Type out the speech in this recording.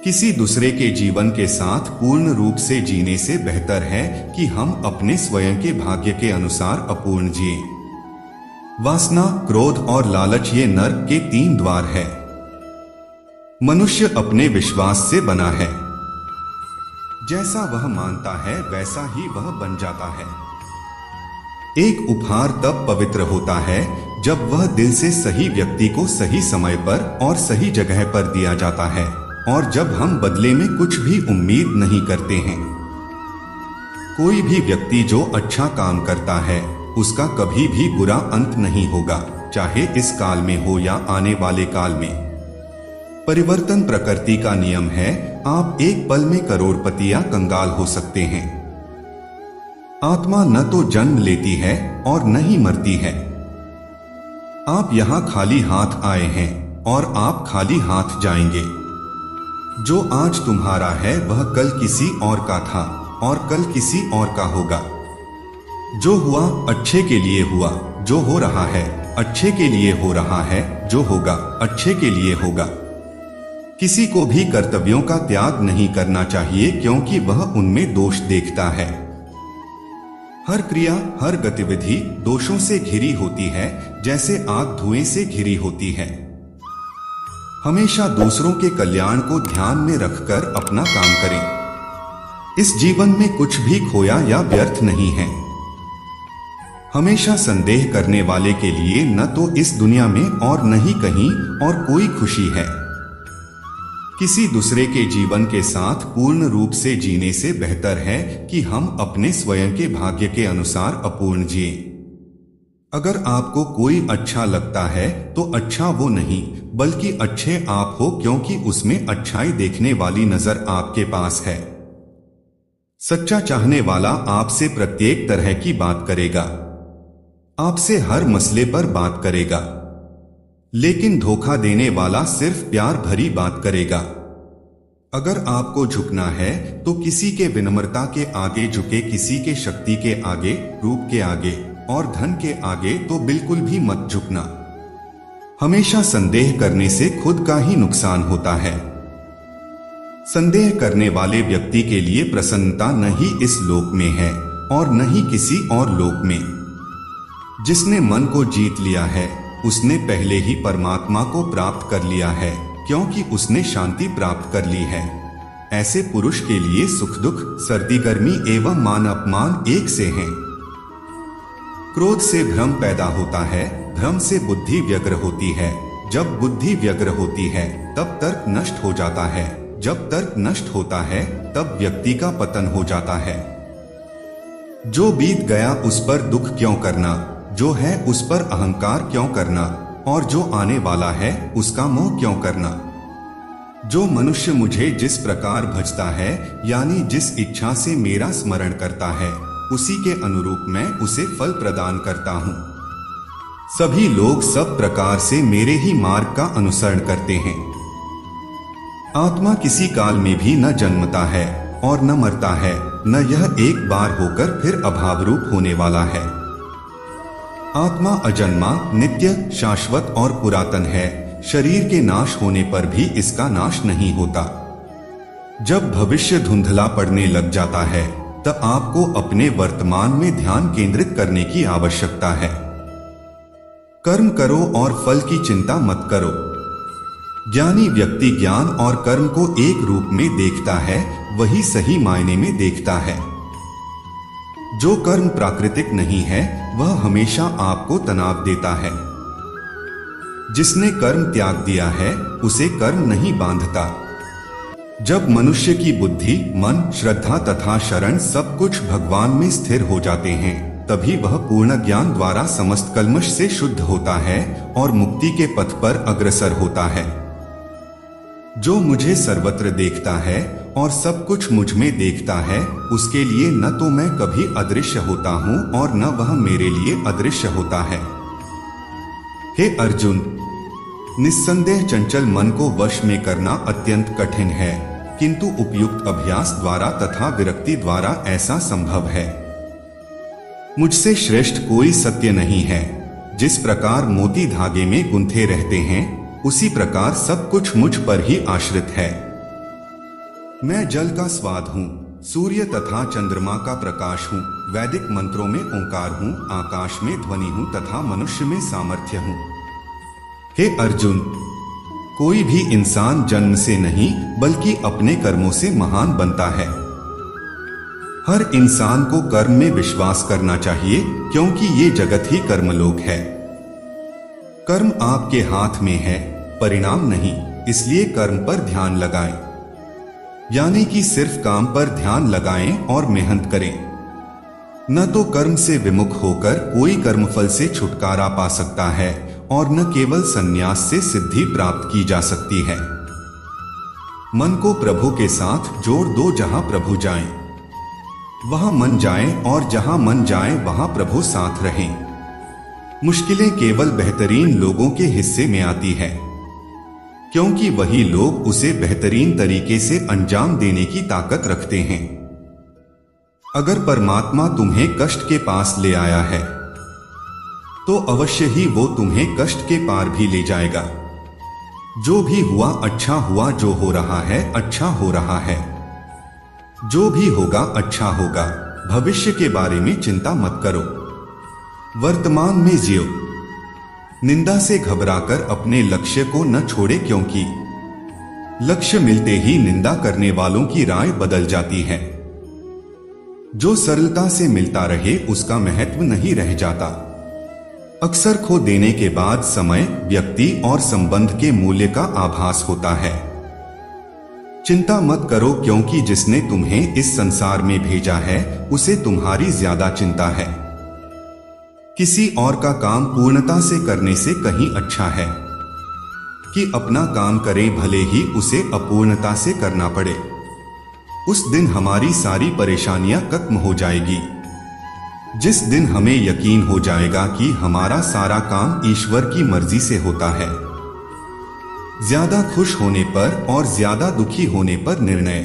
किसी दूसरे के जीवन के साथ पूर्ण रूप से जीने से बेहतर है कि हम अपने स्वयं के भाग्य के अनुसार अपूर्ण जिए। वासना, क्रोध और लालच ये नर्क के 3 द्वार है। मनुष्य अपने विश्वास से बना है। जैसा वह मानता है वैसा ही वह बन जाता है। एक उपहार तब पवित्र होता है जब वह दिल से सही व्यक्ति को सही समय पर और सही जगह पर दिया जाता है, और जब हम बदले में कुछ भी उम्मीद नहीं करते हैं। कोई भी व्यक्ति जो अच्छा काम करता है उसका कभी भी बुरा अंत नहीं होगा, चाहे इस काल में हो या आने वाले काल में। परिवर्तन प्रकृति का नियम है। आप एक पल में करोड़पति या कंगाल हो सकते हैं। आत्मा न तो जन्म लेती है और न ही मरती है। आप यहां खाली हाथ आए हैं और आप खाली हाथ जाएंगे। जो आज तुम्हारा है वह कल किसी और का था और कल किसी और का होगा। जो हुआ अच्छे के लिए हुआ, जो हो रहा है अच्छे के लिए हो रहा है, जो होगा अच्छे के लिए होगा। किसी को भी कर्तव्यों का त्याग नहीं करना चाहिए क्योंकि वह उनमें दोष देखता है। हर क्रिया, हर गतिविधि दोषों से घिरी होती है, जैसे आग धुएं से घिरी होती है। हमेशा दूसरों के कल्याण को ध्यान में रखकर अपना काम करें। इस जीवन में कुछ भी खोया या व्यर्थ नहीं है। हमेशा संदेह करने वाले के लिए न तो इस दुनिया में और न ही कहीं और कोई खुशी है। किसी दूसरे के जीवन के साथ पूर्ण रूप से जीने से बेहतर है कि हम अपने स्वयं के भाग्य के अनुसार अपूर्ण जिए। अगर आपको कोई अच्छा लगता है तो अच्छा वो नहीं बल्कि अच्छे आप हो, क्योंकि उसमें अच्छाई देखने वाली नजर आपके पास है। सच्चा चाहने वाला आपसे प्रत्येक तरह की बात करेगा, आपसे हर मसले पर बात करेगा, लेकिन धोखा देने वाला सिर्फ प्यार भरी बात करेगा। अगर आपको झुकना है तो किसी के विनम्रता के आगे झुके, किसी के शक्ति के आगे, रूप के आगे और धन के आगे तो बिल्कुल भी मत झुकना। हमेशा संदेह करने से खुद का ही नुकसान होता है। संदेह करने वाले व्यक्ति के लिए प्रसन्नता न ही इस लोक में है और न ही किसी और लोक में। जिसने मन को जीत लिया है उसने पहले ही परमात्मा को प्राप्त कर लिया है, क्योंकि उसने शांति प्राप्त कर ली है। ऐसे पुरुष के लिए सुख दुख, सर्दी गर्मी एवं मान अपमान एक से हैं। क्रोध से भ्रम पैदा होता है, भ्रम से बुद्धि व्यग्र होती है। जब बुद्धि व्यग्र होती है तब तर्क नष्ट हो जाता है। जब तर्क नष्ट होता है तब व्यक्ति का पतन हो जाता है। जो बीत गया उस पर दुख क्यों करना, जो है उस पर अहंकार क्यों करना, और जो आने वाला है उसका मोह क्यों करना। जो मनुष्य मुझे जिस प्रकार भजता है, यानी जिस इच्छा से मेरा स्मरण करता है, उसी के अनुरूप मैं उसे फल प्रदान करता हूँ। सभी लोग सब प्रकार से मेरे ही मार्ग का अनुसरण करते हैं। आत्मा किसी काल में भी न जन्मता है और न मरता है, न यह एक बार होकर फिर अभाव रूप होने वाला है। आत्मा अजन्मा, नित्य, शाश्वत और पुरातन है। शरीर के नाश होने पर भी इसका नाश नहीं होता। जब भविष्य धुंधला पड़ने लग जाता है तब आपको अपने वर्तमान में ध्यान केंद्रित करने की आवश्यकता है। कर्म करो और फल की चिंता मत करो। ज्ञानी व्यक्ति ज्ञान और कर्म को एक रूप में देखता है, वही सही मायने में देखता है। जो कर्म प्राकृतिक नहीं है वह हमेशा आपको तनाव देता है। जिसने कर्म त्याग दिया है उसे कर्म नहीं बांधता। जब मनुष्य की बुद्धि, मन, श्रद्धा तथा शरण सब कुछ भगवान में स्थिर हो जाते हैं तभी वह पूर्ण ज्ञान द्वारा समस्त कल्मश से शुद्ध होता है और मुक्ति के पथ पर अग्रसर होता है। जो मुझे सर्वत्र देखता है और सब कुछ मुझ में देखता है, उसके लिए न तो मैं कभी अदृश्य होता हूँ और न वह मेरे लिए अदृश्य होता है। हे अर्जुन, निस्संदेह चंचल मन को वश में करना अत्यंत कठिन है, किंतु उपयुक्त अभ्यास द्वारा तथा विरक्ति द्वारा ऐसा संभव है। मुझसे श्रेष्ठ कोई सत्य नहीं है। जिस प्रकार मोती धागे में गुंथे रहते हैं, उसी प्रकार सब कुछ मुझ पर ही आश्रित है। मैं जल का स्वाद हूँ, सूर्य तथा चंद्रमा का प्रकाश हूँ, वैदिक मंत्रों में ओंकार हूँ, आकाश में ध्वनि हूँ तथा मनुष्य में सामर्थ्य हूँ। हे अर्जुन, कोई भी इंसान जन्म से नहीं बल्कि अपने कर्मों से महान बनता है। हर इंसान को कर्म में विश्वास करना चाहिए, क्योंकि ये जगत ही कर्मलोक है। कर्म आपके हाथ में है, परिणाम नहीं, इसलिए कर्म पर ध्यान लगाएं। यानी कि सिर्फ काम पर ध्यान लगाएं और मेहनत करें। न तो कर्म से विमुख होकर कोई कर्मफल से छुटकारा पा सकता है और न केवल संन्यास से सिद्धि प्राप्त की जा सकती है। मन को प्रभु के साथ जोड़ दो, जहां प्रभु जाएं वहां मन जाए, और जहां मन जाए वहां प्रभु साथ रहें। मुश्किलें केवल बेहतरीन लोगों के हिस्से में आती है, क्योंकि वही लोग उसे बेहतरीन तरीके से अंजाम देने की ताकत रखते हैं। अगर परमात्मा तुम्हें कष्ट के पास ले आया है तो अवश्य ही वो तुम्हें कष्ट के पार भी ले जाएगा। जो भी हुआ अच्छा हुआ, जो हो रहा है अच्छा हो रहा है, जो भी होगा अच्छा होगा। भविष्य के बारे में चिंता मत करो, वर्तमान में जियो। निंदा से घबराकर अपने लक्ष्य को न छोड़े, क्योंकि लक्ष्य मिलते ही निंदा करने वालों की राय बदल जाती है। जो सरलता से मिलता रहे उसका महत्व नहीं रह जाता। अक्सर खो देने के बाद समय, व्यक्ति और संबंध के मूल्य का आभास होता है। चिंता मत करो, क्योंकि जिसने तुम्हें इस संसार में भेजा है उसे तुम्हारी ज्यादा चिंता है। किसी और का काम पूर्णता से करने से कहीं अच्छा है कि अपना काम करें, भले ही उसे अपूर्णता से करना पड़े। उस दिन हमारी सारी परेशानियां खत्म हो जाएगी, जिस दिन हमें यकीन हो जाएगा कि हमारा सारा काम ईश्वर की मर्जी से होता है। ज्यादा खुश होने पर और ज्यादा दुखी होने पर निर्णय